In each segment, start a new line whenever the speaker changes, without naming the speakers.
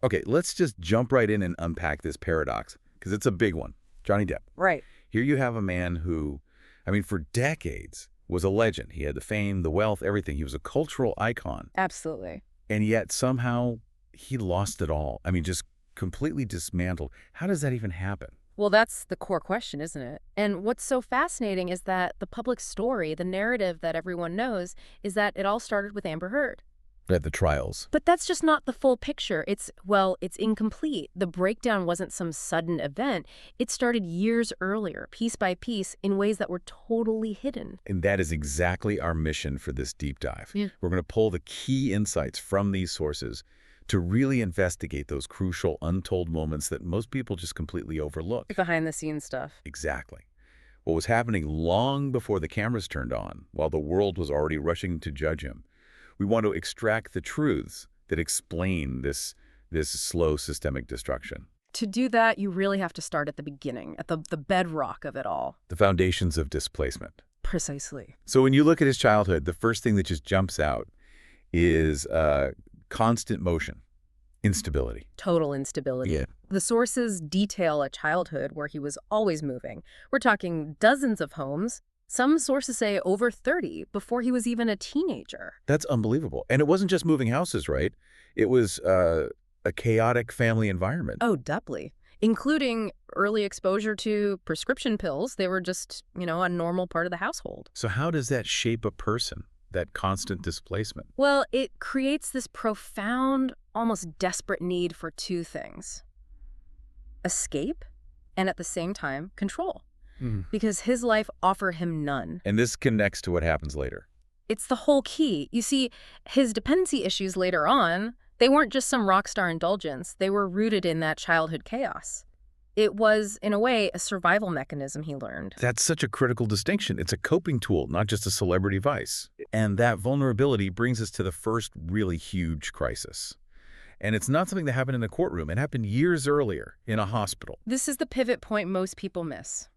Okay, let's just jump right in and unpack this paradox, because it's a big one. Johnny Depp.
Right.
Here you have a man who, I mean, for decades was a legend. He had the fame, the wealth, everything. He was a cultural icon.
Absolutely.
And yet somehow he lost it all. I mean, just completely dismantled. How does that even happen?
Well, that's the core question, isn't it? And what's so fascinating is that the public story, the narrative that everyone knows, is that it all started with Amber Heard.
At the trials.
But that's just not the full picture. It's incomplete. The breakdown wasn't some sudden event. It started years earlier, piece by piece, in ways that were totally hidden.
And that is exactly our mission for this deep dive.
Yeah.
We're going to pull the key insights from these sources to really investigate those crucial, untold moments that most people just completely overlook.
Behind the scenes stuff.
Exactly. What was happening long before the cameras turned on, while the world was already rushing to judge him. We want to extract the truths that explain this slow systemic destruction.
To do that, you really have to start at the beginning, at the bedrock of it all.
The foundations of displacement.
Precisely.
So when you look at his childhood, the first thing that just jumps out is constant motion, instability.
Total instability.
Yeah.
The sources detail a childhood where he was always moving. We're talking dozens of homes. Some sources say over 30 before he was even a teenager.
That's unbelievable. And it wasn't just moving houses, right? It was a chaotic family environment.
Oh, doubly. Including early exposure to prescription pills. They were just, a normal part of the household.
So how does that shape a person, that constant displacement?
Well, it creates this profound, almost desperate need for two things. Escape, and at the same time, control. Because his life offered him none.
And this connects to what happens later.
It's the whole key. You see, his dependency issues later on, they weren't just some rock star indulgence. They were rooted in that childhood chaos. It was, in a way, a survival mechanism he learned.
That's such a critical distinction. It's a coping tool, not just a celebrity vice. And that vulnerability brings us to the first really huge crisis. And it's not something that happened in a courtroom. It happened years earlier in a hospital.
This is the pivot point most people miss.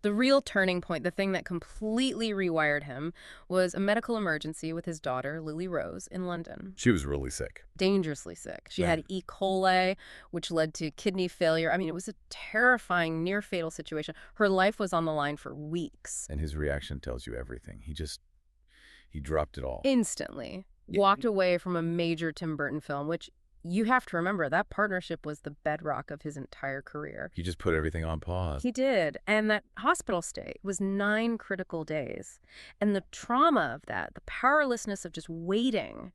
The real turning point, the thing that completely rewired him, was a medical emergency with his daughter, Lily Rose, in London.
She was really sick.
Dangerously sick. She
Yeah.
had E. coli, which led to kidney failure. I mean, it was a terrifying, near-fatal situation. Her life was on the line for weeks.
And his reaction tells you everything. He dropped it all.
Instantly.
Yeah.
Walked away from a major Tim Burton film, which you have to remember, that partnership was the bedrock of his entire career.
He just put everything on pause.
He did. And that hospital stay was 9 critical days. And the trauma of that, the powerlessness of just waiting,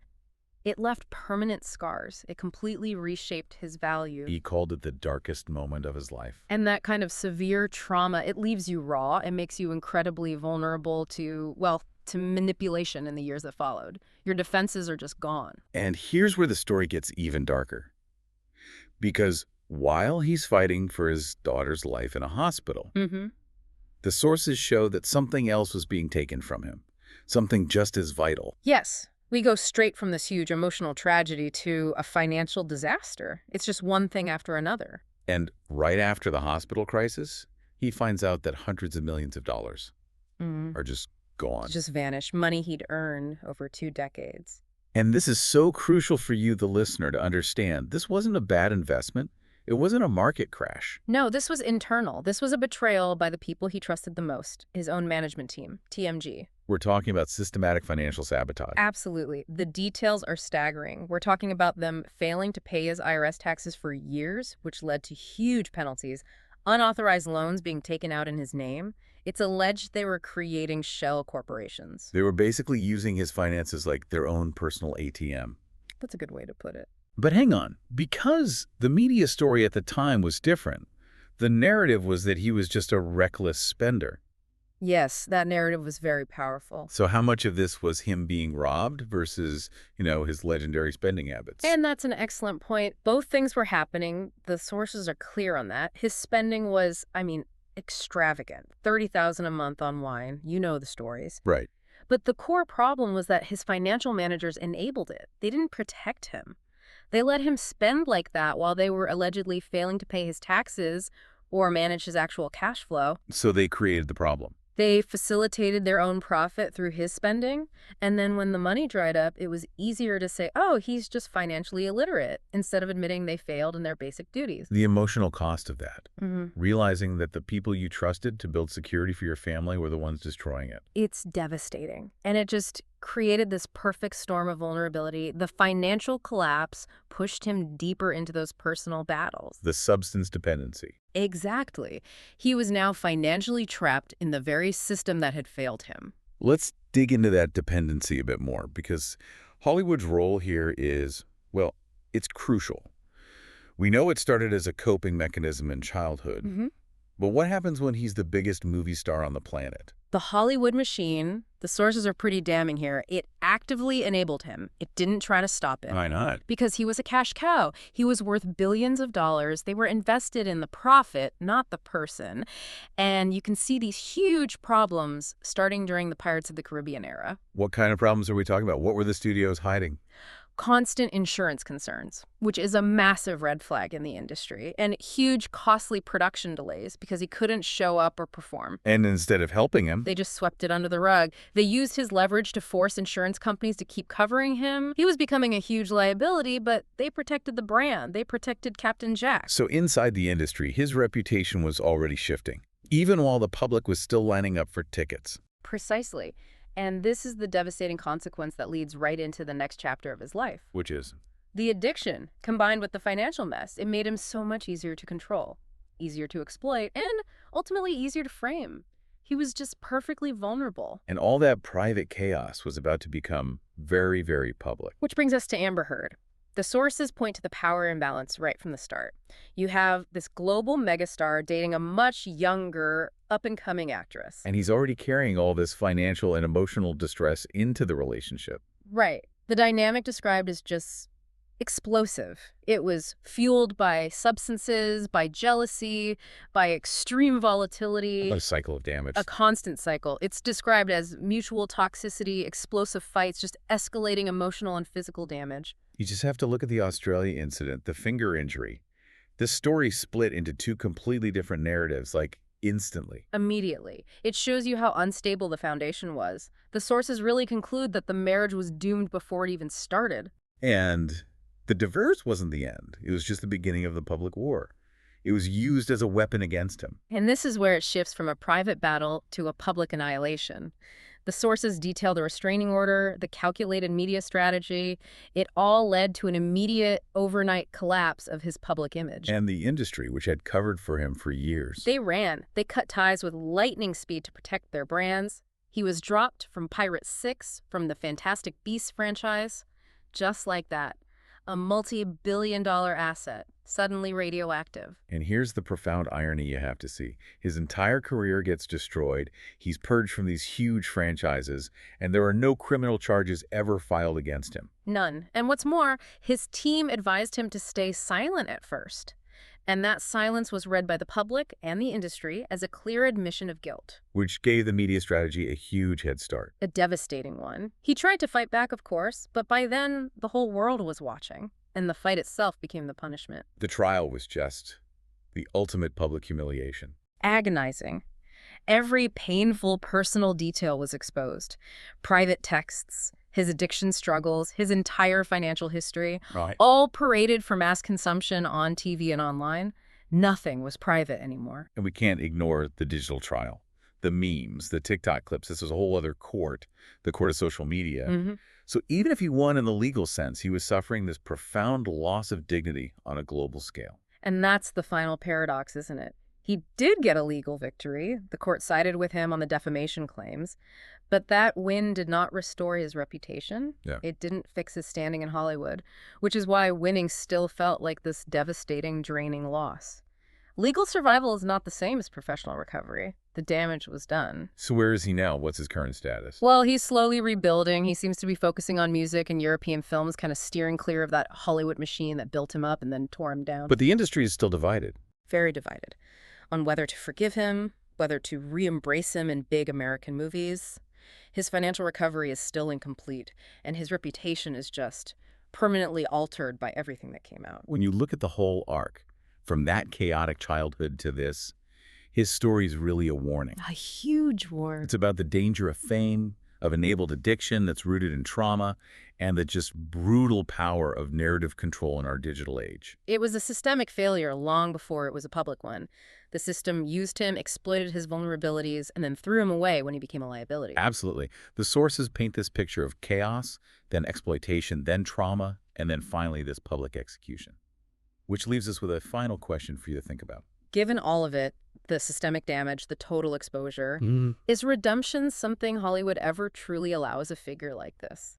it left permanent scars. It completely reshaped his value.
He called it the darkest moment of his life.
And that kind of severe trauma, it leaves you raw. It makes you incredibly vulnerable to manipulation in the years that followed. Your defenses are just gone.
And here's where the story gets even darker. Because while he's fighting for his daughter's life in a hospital, the sources show that something else was being taken from him, something just as vital.
Yes, we go straight from this huge emotional tragedy to a financial disaster. It's just one thing after another.
And right after the hospital crisis, he finds out that hundreds of millions of dollars are just gone.
Just vanished. Money he'd earned over 2 decades.
And this is so crucial for you, the listener, to understand. This wasn't a bad investment. It wasn't a market crash.
No, this was internal. This was a betrayal by the people he trusted the most, his own management team, TMG.
We're talking about systematic financial sabotage.
Absolutely. The details are staggering. We're talking about them failing to pay his IRS taxes for years, which led to huge penalties, unauthorized loans being taken out in his name. It's alleged they were creating shell corporations.
They were basically using his finances like their own personal ATM.
That's a good way to put it.
But hang on, because the media story at the time was different, the narrative was that he was just a reckless spender.
Yes, that narrative was very powerful.
So how much of this was him being robbed versus, his legendary spending habits?
And that's an excellent point. Both things were happening. The sources are clear on that. His spending was, extravagant. $30,000 a month on wine. You know the stories.
Right.
But the core problem was that his financial managers enabled it. They didn't protect him. They let him spend like that while they were allegedly failing to pay his taxes or manage his actual cash flow.
So they created the problem.
They facilitated their own profit through his spending, and then when the money dried up, it was easier to say, oh, he's just financially illiterate, instead of admitting they failed in their basic duties.
The emotional cost of that,
Hmm.
realizing that the people you trusted to build security for your family were the ones destroying it.
It's devastating, and it just created this perfect storm of vulnerability. The financial collapse pushed him deeper into those personal battles.
The substance dependency.
Exactly. He was now financially trapped in the very system that had failed him.
Let's dig into that dependency a bit more, because Hollywood's role here is, well, it's crucial. We know it started as a coping mechanism in childhood,
Hmm.
but what happens when he's the biggest movie star on the planet?
The Hollywood machine, the sources are pretty damning here, it actively enabled him. It didn't try to stop him.
Why not?
Because he was a cash cow. He was worth billions of dollars. They were invested in the profit, not the person. And you can see these huge problems starting during the Pirates of the Caribbean era.
What kind of problems are we talking about? What were the studios hiding?
Constant insurance concerns, which is a massive red flag in the industry, and huge costly production delays because he couldn't show up or perform.
And instead of helping him,
They just swept it under the rug. They used his leverage to force insurance companies to keep covering him. He was becoming a huge liability, but they protected the brand. They protected Captain Jack.
so inside the industry, his reputation was already shifting, even while the public was still lining up for tickets.
Precisely. And this is the devastating consequence that leads right into the next chapter of his life.
Which is?
The addiction, combined with the financial mess, it made him so much easier to control, easier to exploit, and ultimately easier to frame. He was just perfectly vulnerable.
And all that private chaos was about to become very, very public.
Which brings us to Amber Heard. The sources point to the power imbalance right from the start. You have this global megastar dating a much younger, up-and-coming actress.
And he's already carrying all this financial and emotional distress into the relationship.
Right. The dynamic described is just explosive. It was fueled by substances, by jealousy, by extreme volatility.
A cycle of damage.
A constant cycle. It's described as mutual toxicity, explosive fights, just escalating emotional and physical damage.
You just have to look at the Australia incident, the finger injury. This story split into two completely different narratives, like instantly.
Immediately. It shows you how unstable the foundation was. The sources really conclude that the marriage was doomed before it even started.
And the divorce wasn't the end. It was just the beginning of the public war. It was used as a weapon against him.
And this is where it shifts from a private battle to a public annihilation. The sources detail the restraining order, the calculated media strategy. It all led to an immediate, overnight collapse of his public image.
And the industry, which had covered for him for years.
They ran. They cut ties with lightning speed to protect their brands. He was dropped from Pirate 6, from the Fantastic Beasts franchise. Just like that. A multi-billion-dollar asset, suddenly radioactive.
And here's the profound irony you have to see. His entire career gets destroyed, he's purged from these huge franchises, and there are no criminal charges ever filed against him.
None. And what's more, his team advised him to stay silent at first. And that silence was read by the public and the industry as a clear admission of guilt.
Which gave the media strategy a huge head start.
A devastating one. He tried to fight back, of course, but by then, the whole world was watching, and the fight itself became the punishment.
The trial was just the ultimate public humiliation.
Agonizing. Every painful personal detail was exposed. Private texts, his addiction struggles, his entire financial history,
Right.
all paraded for mass consumption on TV and online. Nothing was private anymore.
And we can't ignore the digital trial. The memes, the TikTok clips, this was a whole other court, the court of social media.
Mm-hmm.
So even if he won in the legal sense, he was suffering this profound loss of dignity on a global scale.
And that's the final paradox, isn't it? He did get a legal victory. The court sided with him on the defamation claims. But that win did not restore his reputation.
Yeah.
It didn't fix his standing in Hollywood, which is why winning still felt like this devastating, draining loss. Legal survival is not the same as professional recovery. The damage was done.
So where is he now? What's his current status?
Well, he's slowly rebuilding. He seems to be focusing on music and European films, kind of steering clear of that Hollywood machine that built him up and then tore him down.
But the industry is still divided.
Very divided on whether to forgive him, whether to re-embrace him in big American movies. His financial recovery is still incomplete, and his reputation is just permanently altered by everything that came out.
When you look at the whole arc, from that chaotic childhood to this, His story is really a warning.
A huge war.
It's about the danger of fame, of enabled addiction that's rooted in trauma, and the just brutal power of narrative control in our digital age.
It was a systemic failure long before it was a public one. The system used him, exploited his vulnerabilities, and then threw him away when he became a liability.
Absolutely. The sources paint this picture of chaos, then exploitation, then trauma, and then finally this public execution. Which leaves us with a final question for you to think about.
Given all of it, the systemic damage, the total exposure, is redemption something Hollywood ever truly allows a figure like this?